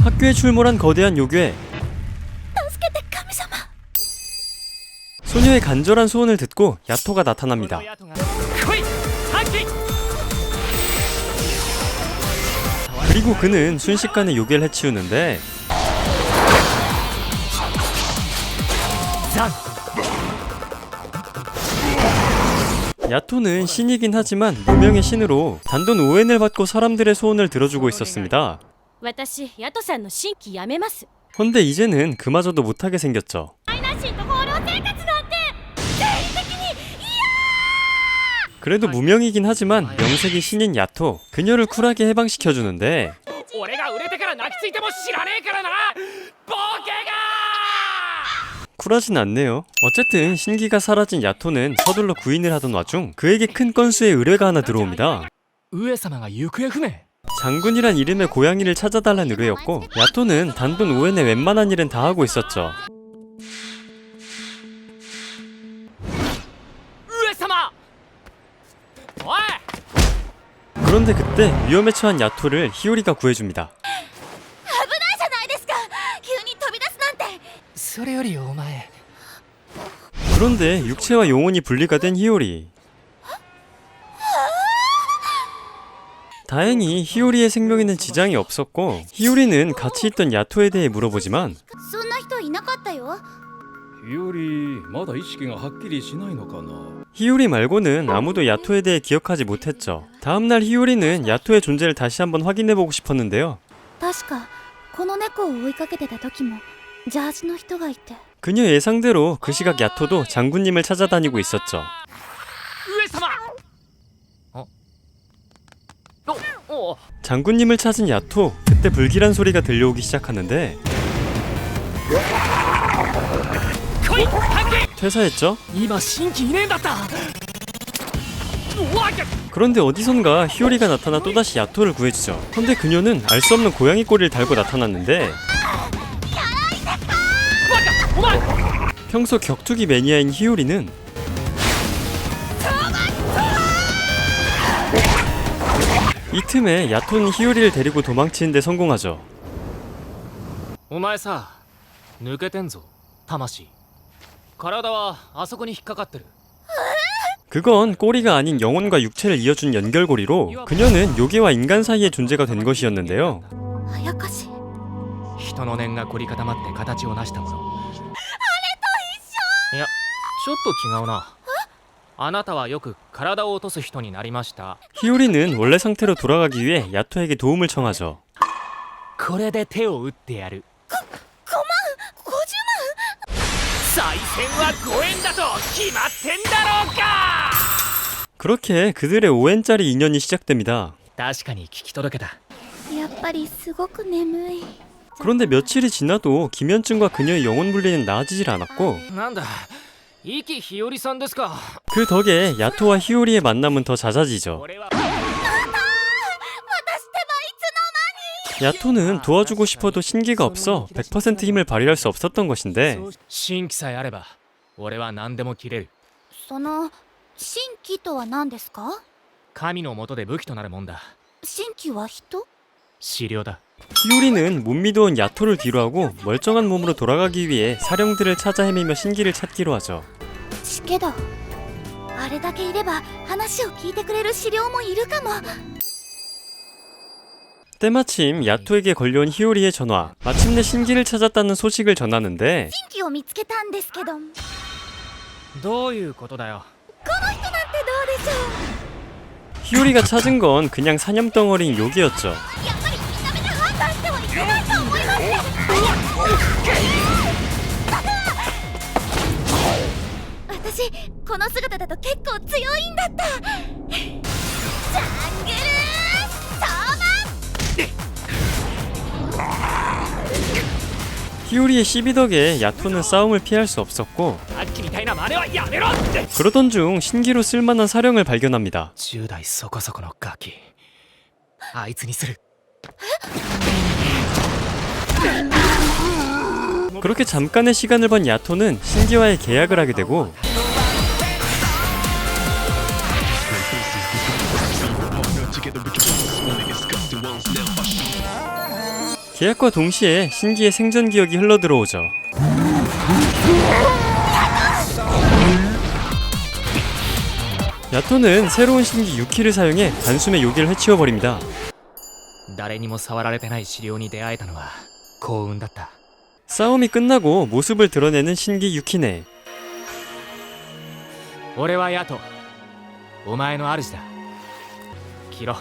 학교에 출몰한 거대한 요괴. 소녀의 간절한 소원을 듣고 야토가 나타납니다. 그리고 그는 순식간에 요괴를 해치우는데 야토는 신이긴 하지만 무명의 신으로 단돈 5엔을 받고 사람들의 소원을 들어주고 있었습니다. 헌데 이제는 그마저도 못하게 생겼죠. 그래도 무명이긴 하지만 명색이 신인 야토, 그녀를 쿨하게 해방시켜주는데 쿨하진 않네요. 어쨌든 신기가 사라진 야토는 서둘러 구인을 하던 와중 그에게 큰 건수의 의뢰가 하나 들어옵니다. 장군이란 이름의 고양이를 찾아달란 의뢰였고 야토는 단돈 5엔에 웬만한 일은 다 하고 있었죠. 그런데 그때 위험에 처한 야토를 히오리가 구해줍니다. 그런데 육체와 영혼이 분리가 된 히오리. 다행히 히오리의 생명에는 지장이 없었고 히오리는 같이 있던 야토에 대해 물어보지만 히오리 말고는 아무도 야토에 대해 기억하지 못했죠. 다음날 히오리는 야토의 존재를 다시 한번 확인해보고 싶었는데요. 그녀 예상대로 그 시각 야토도 장군님을 찾아다니고 있었죠. 장군님을 찾은 야토, 그때 불길한 소리가 들려오기 시작하는데 퇴사했죠? 그런데 어디선가 히오리가 나타나 또다시 야토를 구해주죠. 근데 그녀는 알 수 없는 고양이 꼬리를 달고 나타났는데 평소 격투기 매니아인 히오리는 이 틈에 야토는 히오리를 데리고 도망치는데 성공하죠. 그건 꼬리가 아닌 영혼과 육체를 이어준 연결고리로 그녀는 요괴와 인간 사이의 존재가 된 것이었는데요. 히오리는 원래 상태로 돌아가기 위해 야토에게 도움을 청하죠. 그렇게 그들의 5엔짜리 인연이 시작됩니다. 그런데 며칠이 지나도 김현증과 그녀의 영혼 분리는 나아지질 않았고 그 덕에 야토와 히오리의 만남은 더 잦아지죠. 야토는 도와주고 싶어도 신기가 없어 100% 힘을 발휘할 수 없었던 것인데 히오리는 못 믿어온 야토를 뒤로하고 멀쩡한 몸으로 돌아가기 위해 사령들을 찾아 헤매며 신기를 찾기로 하죠. 때마침 야토에게 걸려온 히오리의 전화, 마침내 신기를 찾았다는 소식을 전하는데 히오리가 찾은 건 그냥 사념덩어리인 요괴였죠. 히오리의 시비 덕에 야토는 싸움을 피할 수 없었고 그러던 중 신기로 쓸만한 사령을 발견합니다. 그렇게 잠깐의 시간을 번 야토는 신기와의 계약을 하게 되고 계약과 동시에 신기의 생전 기억이 흘러들어오죠. 야토는 새로운 신기 유키를 사용해 단숨에 요괴를 해치워버립니다. 誰にも触られてない資料に出会えたのは幸運だった。 싸움이 끝나고 모습을 드러내는 신기 유키네. 俺はヤト、お前の主だ。キロ。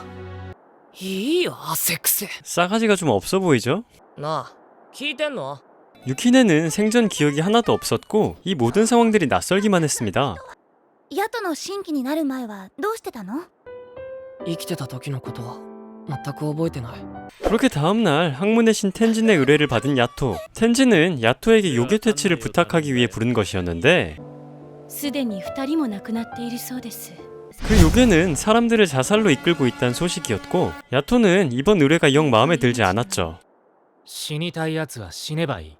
いいよ、汗くせ。 싸가지가 좀 없어 보이죠? なあ、聞いてんの？ 유키네는 생전 기억이 하나도 없었고 이 모든 상황들이 낯설기만 했습니다. ヤトの新規になる前はどうしてたの？生きてた時のことは全く覚えてない。 그렇게 다음날 학문의 신 텐진의 의뢰를 받은 야토. 텐진은 야토에게 요괴 퇴치를 부탁하기 위해 부른 것이었는데 すでに2人も亡くなっているそうです。 그 요괴는 사람들을 자살로 이끌고 있다는 소식이었고 야토는 이번 의뢰가 영 마음에 들지 않았죠. 死にたいやつは死ねばいい。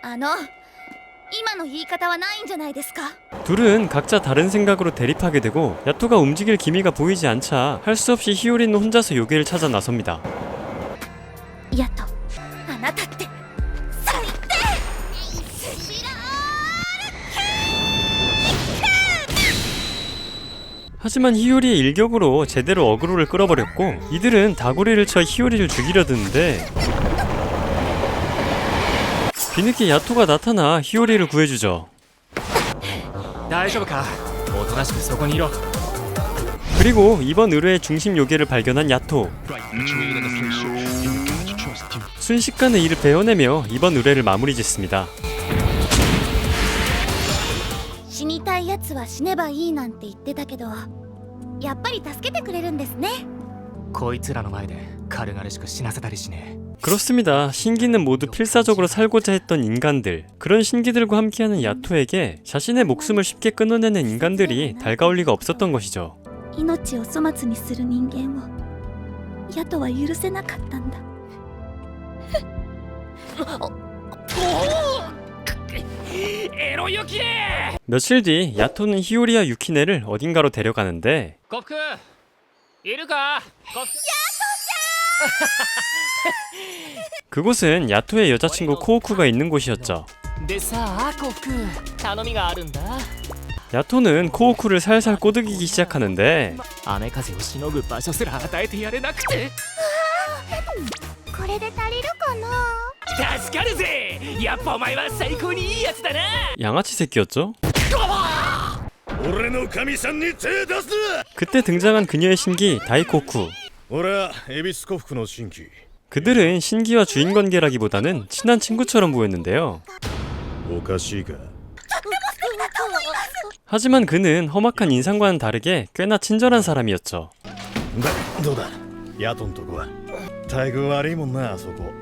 今の言い方はないんじゃないですか？ 둘은 각자 다른 생각으로 대립하게 되고 야토가 움직일 기미가 보이지 않자 할 수 없이 히오리는 혼자서 요괴를 찾아 나섭니다. ヤト、あなたって最低！ 하지만 히오리의 일격으로 제대로 어그로를 끌어버렸고 이들은 다구리를 쳐 히오리를 죽이려 드는데 뒤늦게 야토가 나타나 히오리를 구해주죠. 大丈夫か？おとなしくそこにいろ。 그리고 이번 의뢰의 중심 요괴를 발견한 야토. 순식간에 이를 베어내며 이번 의뢰를 마무리 짓습니다. 死にたいやつは死ねばいいなんて言ってたけど、やっぱり助けてくれるんですね。こいつらの前で軽々しく死なせたりしねえ。 그렇습니다. 신기는 모두 필사적으로 살고자 했던 인간들. 그런 신기들과 함께하는 야토에게 자신의 목숨을 쉽게 끊어내는 인간들이 달가울 리가 없었던 것이죠. 命を粗末にする人間をヤトは許せなかったんだ。エロユキネ！ 며칠 뒤 야토는 히오리와 유키네를 어딘가로 데려가는데 コフクいるか？コフク。 그곳은 야토의 여자친구 코오쿠가 있는 곳이었죠. でさあコフク、頼みがあるんだ。 야토는 코오쿠를 살살 꼬드기기 시작하는데 雨風をしのぐ場所すら与えてやれなくて。これで足りるかな？ 助かるぜ！やっぱお前は最高にいいやつだな。 양아치 새끼였죠? 俺の神さんに手出す！ 그때 등장한 그녀의 신기 다이코쿠. 俺は恵比寿呉服の新規。 그들은 신기와 주인 관계라기보다는 친한 친구처럼 보였는데요. おかしいか？ 하지만 그는 험악한 인상과는 다르게 꽤나 친절한 사람이었죠. どうだ？ヤトんとこは待遇悪いもんな、あそこ。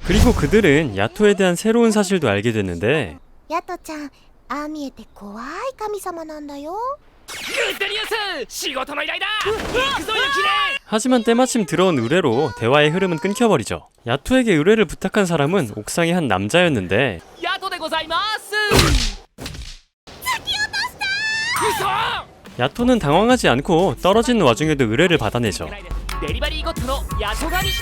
그리고 그들은 야토에 대한 새로운 사실도 알게 됐는데 ヤトちゃん、ああ見えて怖い神様なんだよ。 グッドニュース！仕事の依頼だ！行くぞユキネ！ 하지만 때마침 들어온 의뢰로 대화의 흐름은 끊겨버리죠. 야토에게 의뢰를 부탁한 사람은 옥상의 한 남자였는데 ヤトでございます！ 야토는 당황하지 않고 떨어지는 와중에도 의뢰를 받아내죠. デリバリーゴッドのヤト狩り。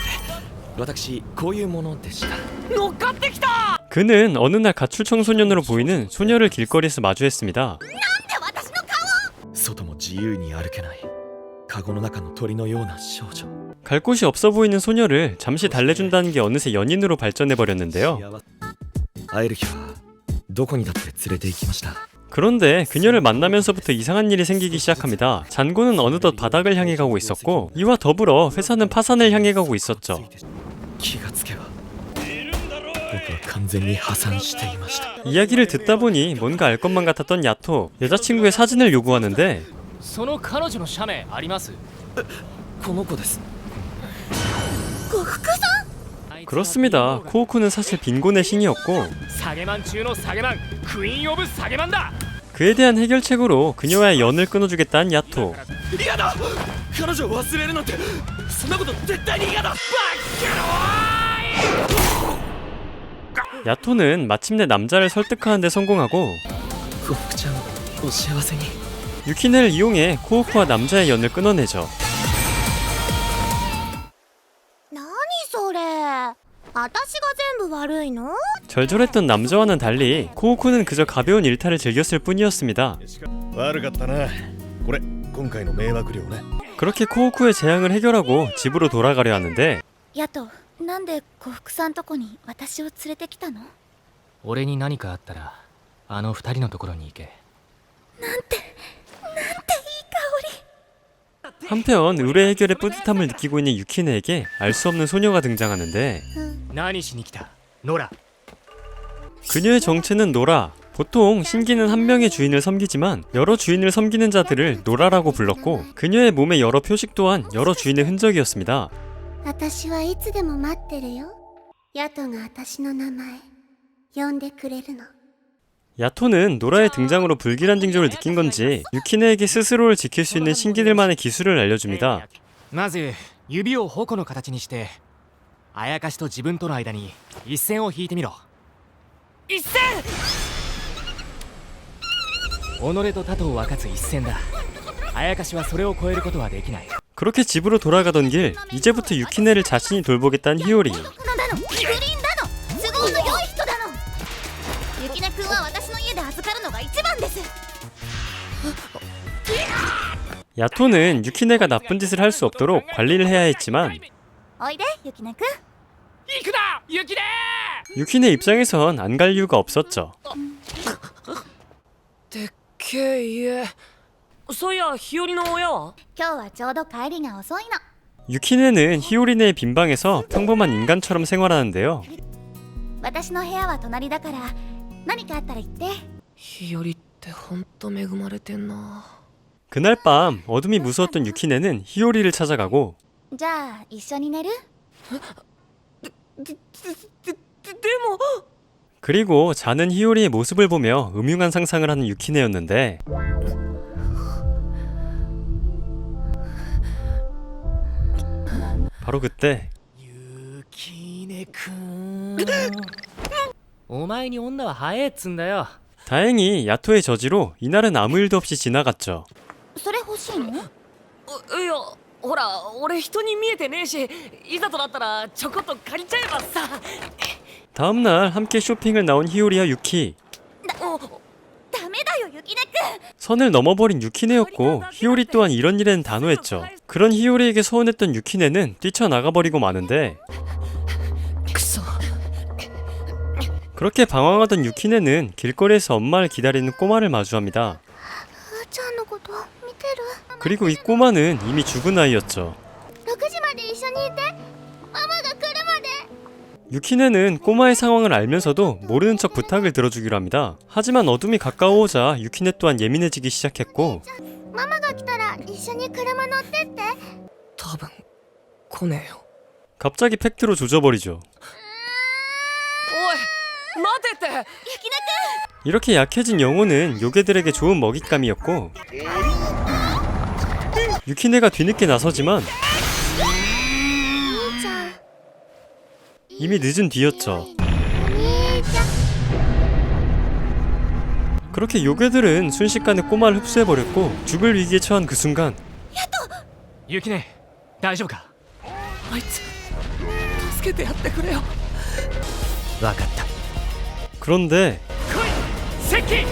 私こういうものでした。乗っかってきた！ 그는 어느 날 가출 청소년으로 보이는 소녀를 길거리에서 마주했습니다. 外も自由に歩けないカゴの中の鳥のような少女。 갈 곳이 없어 보이는 소녀를 잠시 달래준다는 게 어느새 연인으로 발전해버렸는데요. 会える日はどこにだって連れて行きました。 그런데 그녀를 만나면서부터 이상한 일이 생기기 시작합니다. 잔고는 어느덧 바닥을 향해 가고 있었고 이와 더불어 회사는 파산을 향해 가고 있었죠. 気がつけば僕は完全に破産していました。 이야기를 듣다 보니 뭔가 알 것만 같았던 야토. 여자친구의 사진을 요구하는데 その彼女の写メあります？この子です。 그렇습니다. 코오쿠는 사실 빈곤의 신이었고 サゲマン中のサゲマン、クイーンオブサゲマンだ。 그에 대한 해결책으로 그녀와의 연을 끊어주겠다는 야토. 嫌だ。彼女を忘れるなんてそんなこと絶対に嫌だ。 야토는 마침내 남자를 설득하는 데 성공하고 コフクちゃんお幸せに。 유키네를 이용해 코오쿠와 남자의 연을 끊어내죠. 何それ？あ私が全部悪いの？ 절절했던 남자와는 달리 코우쿠는 그저 가벼운 일탈을 즐겼을 뿐이었습니다. 悪かったな。これ今回の迷惑料ね。 그렇게 코우쿠의 재앙을 해결하고 집으로 돌아가려 하는데 ヤト、なんで呉服さんとこに私を連れてきたの？俺に何かあったらあの二人のところに行け。 한편 의뢰 해결의 뿌듯함을 느끼고 있는 유키네에게 알 수 없는 소녀가 등장하는데 何しに来たノラ。 그녀의 정체는 노라. 보통 신기는 한 명의 주인을 섬기지만 여러 주인을 섬기는 자들을 노라라고 불렀고 그녀의 몸의 여러 표식 또한 여러 주인의 흔적이었습니다. 私はいつでも待ってるよ。ヤトが私の名前呼んでくれるの。 야토는 노라의 등장으로 불길한 징조를 느낀 건지 유키네에게 스스로를 지킬 수 있는 신기들만의 기술을 알려줍니다. まず指を矛の形にしてあやかしと自分との間に一線を引いてみろ。一線。己と他とを分かつ一線だ。あやかしはそれを超えることはできない。 그렇게 집으로 돌아가던 길 이제부터 유키네를 자신이 돌보겠다는 히오리. グリーンだの都合の良い人だの。ユキネ君は私の家で預かるのが一番です。 야토는 유키네가 나쁜 짓을 할 수 없도록 관리를 해야 했지만 おいでユキネ君。行くなユキネ。 유키네 입장에선 안 갈 이유가 없었죠. でっけえ家。そういや日和の親は？今日はちょうど帰りが遅いの。 유키네는 히오리네의 빈방에서 평범한 인간처럼 생활하는데요. 私の部屋は隣だから何かあったら言って。日和ってほんと恵まれてんな。 그날 밤 어둠이 무서웠던 유키네는 히오리를 찾아가고 じゃあ一緒に寝る？でも 그리고 자는 히오리의 모습을 보며 음흉한 상상을 하는 유키네였는데 바로 그때 ユキネくん。お前に女は早えっつんだよ。 다행히 야토의 저지로 이날은 아무 일도 없이 지나갔죠. それ欲しいの？いやほら俺人に見えてねえしいざとなったらちょこっと借りちゃえばさ。 다음날 함께 쇼핑을 나온 히오리와 유키. ダメだよユキネ君。 선을 넘어버린 유키네였고 히오리 또한 이런 일에는 단호했죠. 그런 히오리에게 서운했던 유키네는 뛰쳐나가버리고 마는데 くそ。 그렇게 방황하던 유키네는 길거리에서 엄마를 기다리는 꼬마를 마주합니다. ちゃんのこと見てる？ 그리고 이 꼬마는 이미 죽은 아이였죠. 6時まで一緒にいて。ママが来るまで。 유키네는 꼬마의 상황을 알면서도 모르는 척 부탁을 들어주기로 합니다. 하지만 어둠이 가까워오자 유키네 또한 예민해지기 시작했고 ママが来たら一緒に車乗ってって。多分来ねえよ。 갑자기 팩트로 조져버리죠. おい待てって。ユキネ君。 이렇게 약해진 영혼은 요괴들에게 좋은 먹잇감이었고 유키네가 뒤늦게 나서지만 兄ちゃん。 이미 늦은 뒤였죠. お兄ちゃん。 그렇게 요괴들은 순식간에 꼬마를 흡수해버렸고 죽을 위기에 처한 그 순간 ユキネ大丈夫か。あいつ助けてやってくれよ。わかった。 그런데 来いセッキ。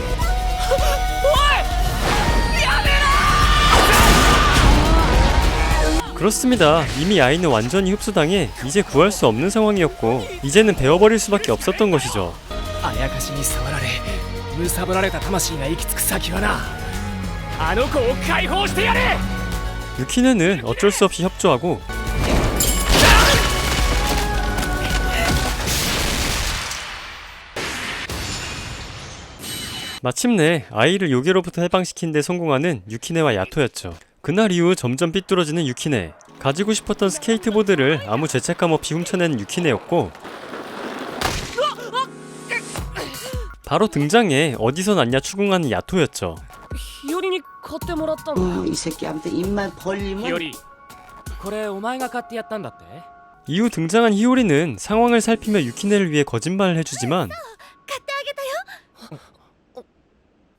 그렇습니다. 이미 아이는 완전히 흡수당해 이제 구할 수 없는 상황이었고 이제는 베어버릴 수밖에 없었던 것이죠. あやかしに触られ貪られた魂が行き着く先はなあの子を解放してやれ。 유키네는 어쩔 수 없이 협조하고 마침내 아이를 요괴로부터 해방시킨 데 성공하는 유키네와 야토였죠. 그날 이후 점점 삐뚤어지는 유키네. 가지고 싶었던 스케이트보드를 아무 죄책감 없이 훔쳐내는 유키네였고 바로 등장해 어디서 났냐 추궁하는 야토였죠. 日和に買ってもらったんだ。 이 새끼한테 입만 벌리면 ヒオリこれお前が買ってやったんだって。 이후 등장한 히오리는 상황을 살피며 유키네를 위해 거짓말을 해주지만 買ってあげたよ。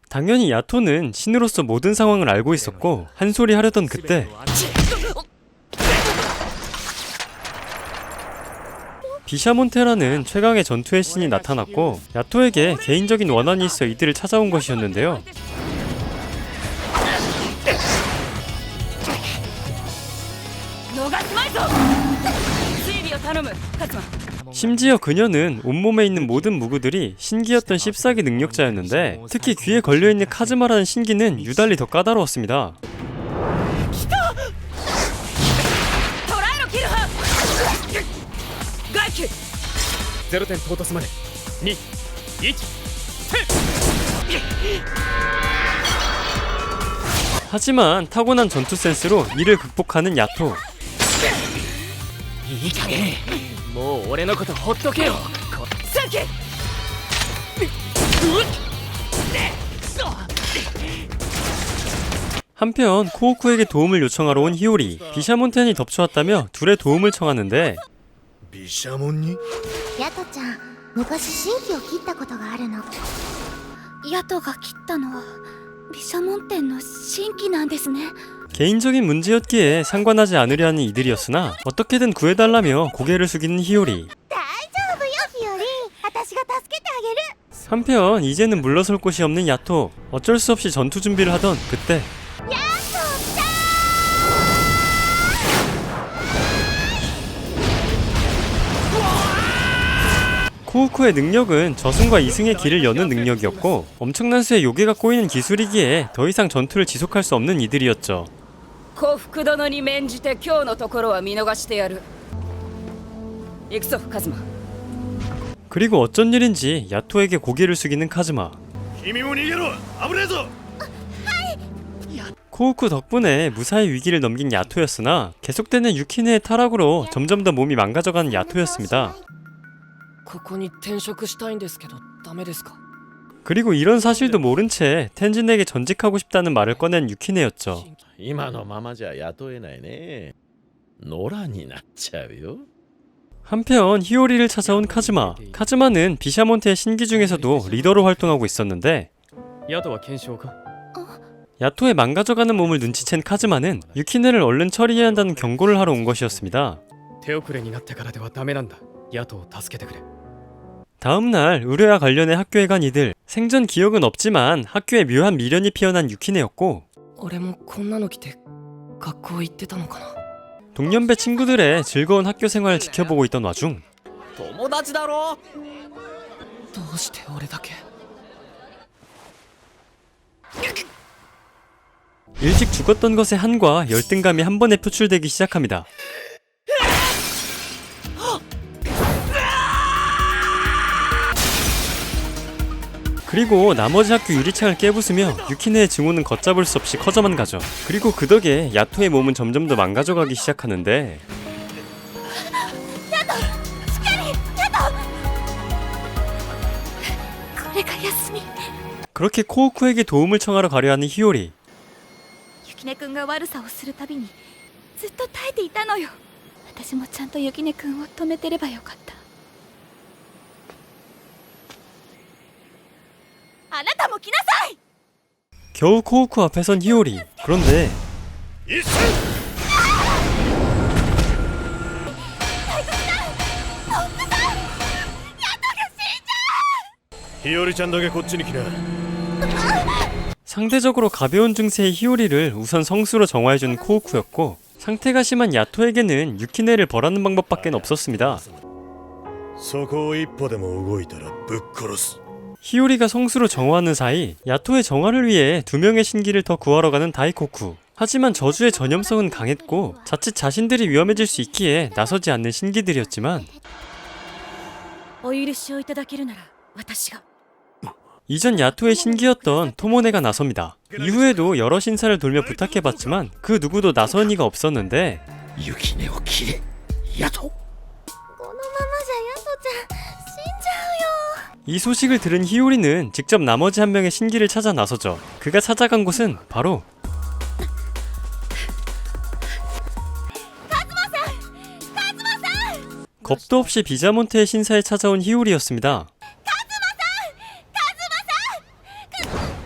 당연히 야토는 신으로서 모든 상황을 알고 있었고 한 소리 하려던 그때 비샤몬테라는 최강의 전투의 신이 나타났고 야토에게 개인적인 원한이 있어 이들을 찾아온 것이었는데요. 심지어 그녀는 온몸에 있는 모든 무구들이 신기였던 씹사기 능력자였는데 특히 귀에 걸려있는 카즈마라는 신기는 유달리 더 까다로웠습니다. 0点到達まで2、1、 하지만 타고난 전투 센스로 이를 극복하는 야토. いい加減もう俺のことほっとけよサンキュー 한편 코오쿠에게 도움을 요청하러 온 히오리. 비샤몬텐이 덮쳐왔다며 둘의 도움을 청하는데 毘沙門にヤトちゃん昔神器を切ったことがあるの。ヤトが切ったのは毘沙門天の神器なんですね。 개인적인 문제였기에 상관하지 않으려 하는 이들이었으나 어떻게든 구해달라며 고개를 숙이는 히오리. 大丈夫よヒヨリン、私が助けてあげる。 한편 이제는 물러설 곳이 없는 야토. 어쩔 수 없이 전투 준비를 하던 그때 코우쿠의 능력은 저승과 이승의 길을 여는 능력이었고 엄청난 수의 요괴가 꼬이는 기술이기에 더 이상 전투를 지속할 수 없는 이들이었죠. 幸福殿に免じて今日のところは見逃してやる。行くぞカズマ。 그리고 어쩐 일인지 야토에게 고개를 숙이는 카즈마. 君も逃げろ危ねえぞ 코우쿠 덕분에 무사히 위기를 넘긴 야토였으나 계속되는 유키네의 타락으로 점점 더 몸이 망가져가는 야토였습니다. ここに転職したいんですけどダメですか？ 그리고 이런 사실도 모른 채 텐진에게 전직하고 싶다는 말을 꺼낸 유키네였죠. 今のままじゃ雇えないね。野良になっちゃうよ。 한편 히오리를 찾아온 카즈마. 카즈마는 비샤몬테의 신기 중에서도 리더로 활동하고 있었는데 ヤトは検証か？ 야토의 망가져가는 몸을 눈치챈 카즈마는 유키네를 얼른 처리해야 한다는 경고를 하러 온 것이었습니다. 手遅れになってからではダメなんだ。ヤトを助けてくれ。 다음날 의뢰와 관련해 학교에 간 이들. 생전 기억은 없지만 학교에 묘한 미련이 피어난 유키네였고 俺もこんなの着て学校行ってたのかな。 동년배 친구들의 즐거운 학교 생활을 지켜보고 있던 와중 友達だろ。どうして俺だけ。 일찍 죽었던 것의 한과 열등감이 한 번에 표출되기 시작합니다. 그리고 나머지 학교 유리창을 깨부수며 유키네의 증오는 걷잡을 수 없이 커져만 가죠. 그리고 그 덕에 야토의 몸은 점점 더 망가져가기 시작하는데 これが休み。 그렇게 코우쿠에게 도움을 청하러 가려 하는 히오리. ユキネ君が悪さをするたびにずっと耐えていたのよ。私もちゃんとユキネ君を止めてればよかった。あなたも来なさい。 겨우 코우쿠 앞에 선 히오리. 그런데 一戦日和ちゃんだけこっちに来な 상대적으로 가벼운 증세의 히오리를 우선 성수로 정화해준 코우쿠였고 상태가 심한 야토에게는 유키네를 벌하는 방법밖엔 없었습니다. そこを一歩でも動いたらぶっ殺す 히오리가 성수로 정화하는 사이 야토의 정화를 위해 2명의 신기를 더 구하러 가는 다이코쿠. 하지만 저주의 전염성은 강했고 자칫 자신들이 위험해질 수 있기에 나서지 않는 신기들이었지만 お許しをいただけるなら私が。 이전 야토의 신기였던 토모네가 나섭니다. 이후에도 여러 신사를 돌며 부탁해봤지만 그 누구도 나선 이가 없었는데 雪音を切れ。やと。このままじゃヤトちゃん死んじゃうよ。 이 소식을 들은 히오리는 직접 나머지 한 명의 신기를 찾아 나서죠. 그가 찾아간 곳은 바로 겁도 없이 비자몬테의 신사에 찾아온 히오리였습니다.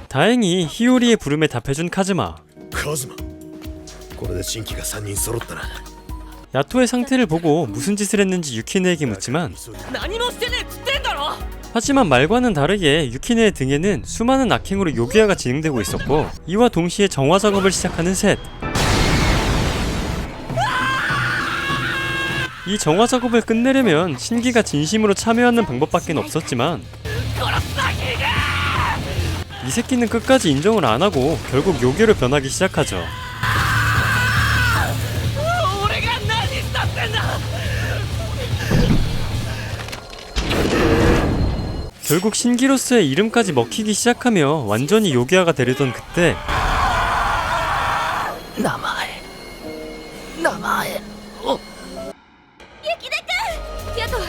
다행히 히오리의 부름에 답해준 카즈마. カズマこれで新規が3人揃ったな 야토의 상태를 보고 무슨 짓을 했는지 유키네에게 묻지만 何もしてねえっつってんだろ 하지만 말과는 다르게 유키네의 등에는 수많은 악행으로 요기화가 진행되고 있었고 이와 동시에 정화 작업을 시작하는 셋. 이 정화 작업을 끝내려면 신기가 진심으로 참여하는 방법밖에 없었지만 이 새끼는 끝까지 인정을 안 하고 결국 요괴로 변하기 시작하죠. 俺が何したってんだ 결국 신기로서의 이름까지 먹히기 시작하며 완전히 요괴화가 되려던 그때 名前名前お雪音くんヤトは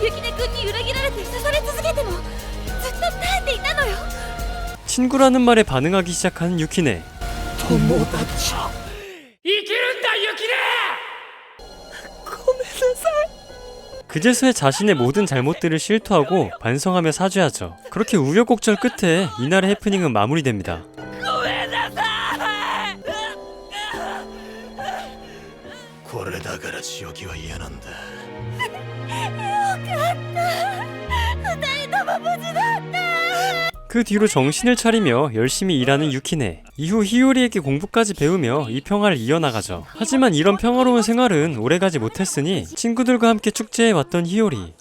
雪音くんに裏切られて刺され続けてもずっと耐えていたのよ 친구라는 말에 반응하기 시작하는 유키네. 生きるんだ雪ね 그제서야 자신의 모든 잘못들을 실토하고 반성하며 사죄하죠. 그렇게 우여곡절 끝에 이날의 해프닝은 마무리됩니다. ごめんなさいこれだから仕置きは嫌なんだ。그 뒤로 정신을 차리며 열심히 일하는 유키네. 이후 히요리에게 공부까지 배우며 이 평화를 이어나가죠. 하지만 이런 평화로운 생활은 오래가지 못했으니 친구들과 함께 축제에 왔던 히요리.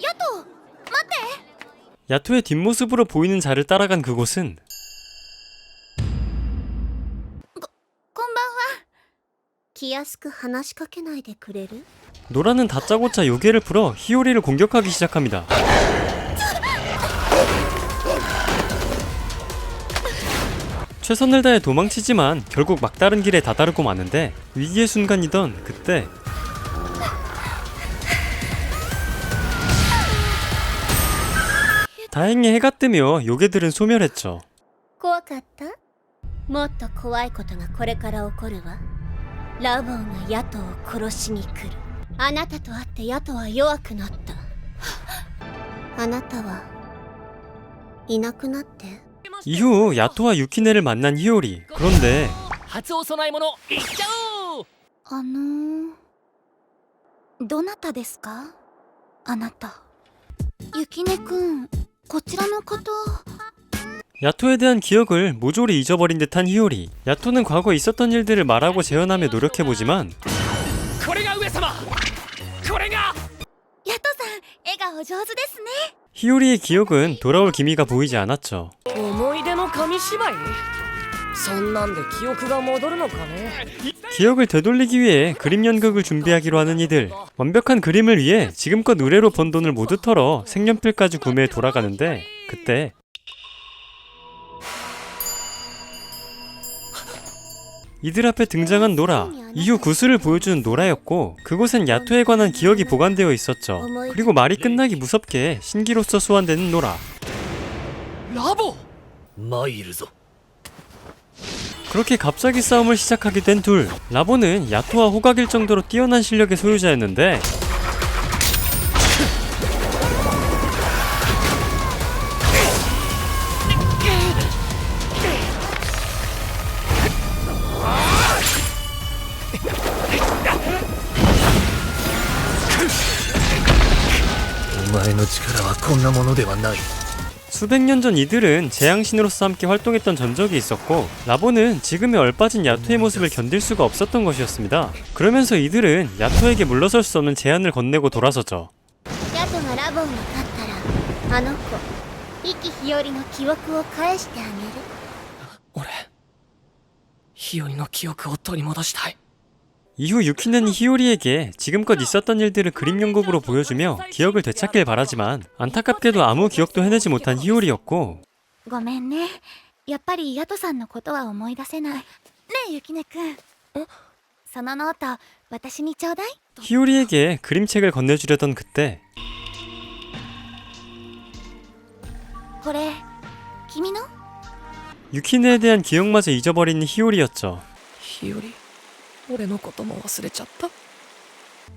ヤト待って 야토의 뒷모습으로 보이는 자를 따라간 그곳은 こんばんは気安く話しかけないでくれる 노라는 다짜고짜 요괴를 풀어 히요리를 공격하기 시작합니다. 최선을 다해 도망치지만 결국 막다른 길에 다다르고 마는데 위기의 순간이던 그때 다행히 해가 뜨며 요괴들은 소멸했죠. 怖かったもっと怖いことがこれから起こるわラボンがヤトを殺しに来るあなたと会ってヤトは弱くなったあなたはいなくなって 이후 야토와 유키네를 만난 히요리. 그런데 初お供え物いっちゃおうどなたですかあなた雪音くんこちらの方 야토에 대한 기억을 모조리 잊어버린 듯한 히요리. 야토는 과거 있었던 일들을 말하고 재현하며 노력해보지만 これが上様これがヤトさん笑顔上手ですね 히요리의 기억은 돌아올 기미가 보이지 않았죠. 思い出の紙芝居そんなんで記憶が戻るのかね 기억을 되돌리기 위해 그림 연극을 준비하기로 하는 이들. 완벽한 그림을 위해 지금껏 의뢰로 번 돈을 모두 털어 색연필까지 구매해 돌아가는데 그때 이들 앞에 등장한 노라. 이후 구슬을 보여주는 노라였고 그곳엔 야토에 관한 기억이 보관되어 있었죠. 그리고 말이 끝나기 무섭게 신기로서 소환되는 노라. ラボ参るぞ。 그렇게 갑자기 싸움을 시작하게 된 둘. 라보는 야토와 호각일 정도로 뛰어난 실력의 소유자였는데 수백 년 전 이들은 재앙신으로서 함께 활동했던 전적이 있었고 라보는 지금의 얼빠진 야토의 모습을 견딜 수가 없었던 것이었습니다. 그러면서 이들은 야토에게 물러설 수 없는 제안을 건네고 돌아서죠. ヤトがラボンに勝ったらあの子生き日和の記憶を返してあげる俺日和の記憶を取り戻したい 이후 유키는 히요리에게 지금껏 있었던 일들을 그림 연극으로 보여주며 기억을 되찾길 바라지만 안타깝게도 아무 기억도 해내지 못한 히요리였고 ごめんねやっぱりヤトさんのことは思い出せないねえ雪音くんそのノート私にちょうだい 히요리에게 그림책을 건네주려던 그때 これ君の 유키네에 대한 기억마저 잊어버린 히요리였죠. 日和俺のことも忘れちゃった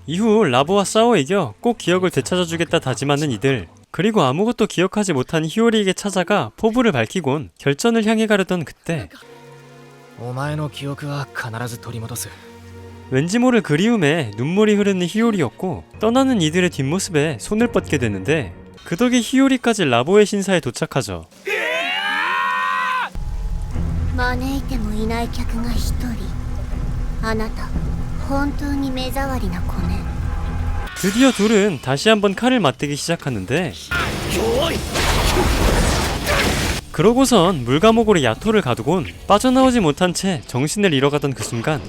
이후 라보와 싸워 이겨 꼭 기억을 되찾아주겠다 다짐하는 이들. 그리고 아무것도 기억하지 못한 히요리에게 찾아가 포부를 밝히곤 결전을 향해 가려던 그때 お前の記憶は必ず取り戻す 왠지 모를 그리움에 눈물이 흐르는 히요리였고 떠나는 이들의 뒷모습에 손을 뻗게 되는데 그 덕에 히요리까지 라보의 신사에 도착하죠. 招いてもいない客が一人。あなた本当に目障りな子ね。 드디어 둘은 다시 한번 칼을 맞대기 시작하는데 그러고선 물감옥으로 야토를 가두곤 빠져나오지 못한 채 정신을 잃어가던 그 순간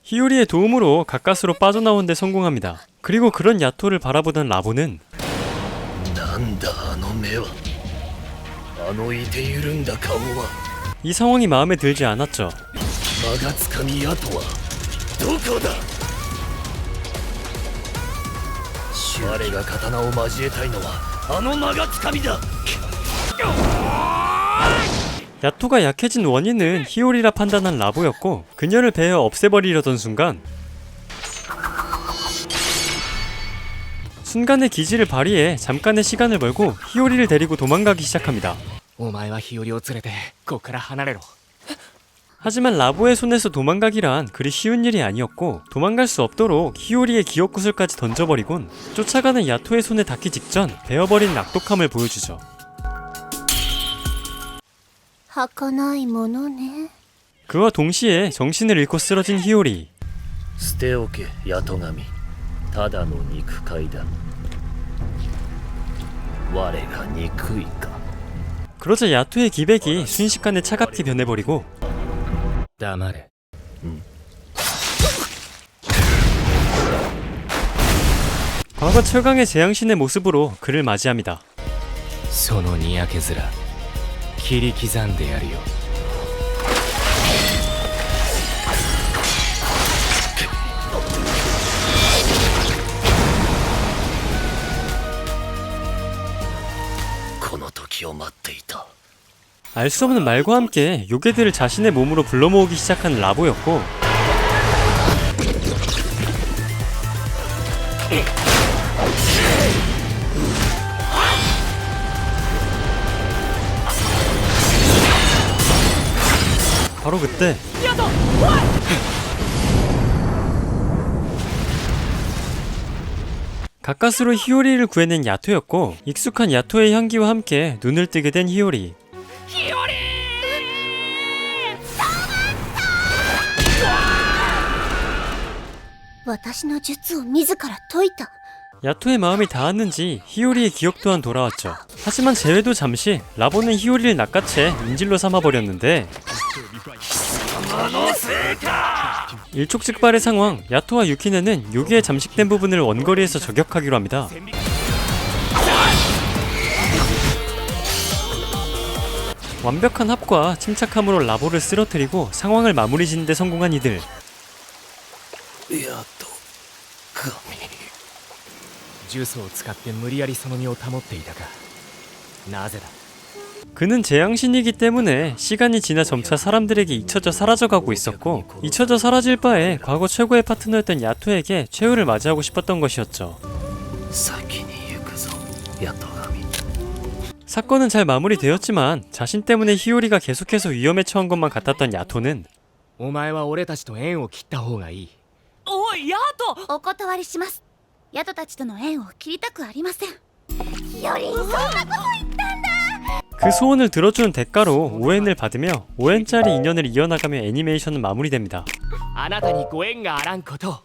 히요리의 도움으로 가까스로 빠져나온 데 성공합니다. 그리고 그런 야토를 바라보던 라보는 なんだあの目はあのいて緩んだ顔は 이 상황이 마음에 들지 않았죠. 間がつかみ跡はどこだ我が刀を交えたいのはあの間がつかみだ 야토가 약해진 원인은 히요리라 판단한 라보였고 그녀를 베어 없애버리려던 순간의 기지를 발휘해 잠깐의 시간을 벌고 히요리를 데리고 도망가기 시작합니다. お前は日和を連れてここから離れろ。 하지만 라보의 손에서 도망가기란 그리 쉬운 일이 아니었고 도망갈 수 없도록 히요리의 기억구슬까지 던져버리곤 쫓아가는 야토의 손에 닿기 직전 베어버린 악독함을 보여주죠. 儚いものね。 그와 동시에 정신을 잃고 쓰러진 히요리. 捨ておけヤトガミただの肉塊だ我が憎いか 그러자 야토의 기백이 순식간에 차갑게 변해버리고 黙れ。 과거 최강의 재앙신의 모습으로 그를 맞이합니다. そのにやけ面切り刻んでやるよ。 この時を待っていた 알 수 없는 말과 함께 요괴들을 자신의 몸으로 불러 모으기 시작한 라보였고 바로 그때 가까스로 히요리를 구해낸 야토였고 익숙한 야토의 향기와 함께 눈을 뜨게 된 히요리. 私の術を自ら解いた。 야토의 마음이 닿았는지 히요리의 기억 또한 돌아왔죠. 하지만 재회도 잠시 라보는 히요리를 낚아채 인질로 삼아버렸는데 일촉즉발의 상황. 야토와 유키네는 요기에 잠식된 부분을 원거리에서 저격하기로 합니다. 완벽한 합과 침착함으로 라보를 쓰러뜨리고 상황을 마무리 짓는 데 성공한 이들. ヤトガミ呪詛を使って無理やりその身を保っていたが、なぜだ。 그는 재앙신이기 때문에 시간이 지나 점차 사람들에게 잊혀져 사라져가고 있었고 잊혀져 사라질 바에 과거 최고의 파트너였던 야토에게 최후를 맞이하고 싶었던 것이었죠. 先に行くぞヤトガミ 사건은 잘 마무리되었지만 자신 때문에 히요리가 계속해서 위험에 처한 것만 같았던 야토는 お前は俺たちと縁を切った方がいい。おいヤト。お断りします。ヤトたちとの縁を切りたくありません。よりそんなこと言ったんだ。 그 소원을 들어주는 대가로 ON을 받으며 5엔짜리 인연을 이어나가며 애니메이션은 마무리됩니다. あなたにご縁があらんこと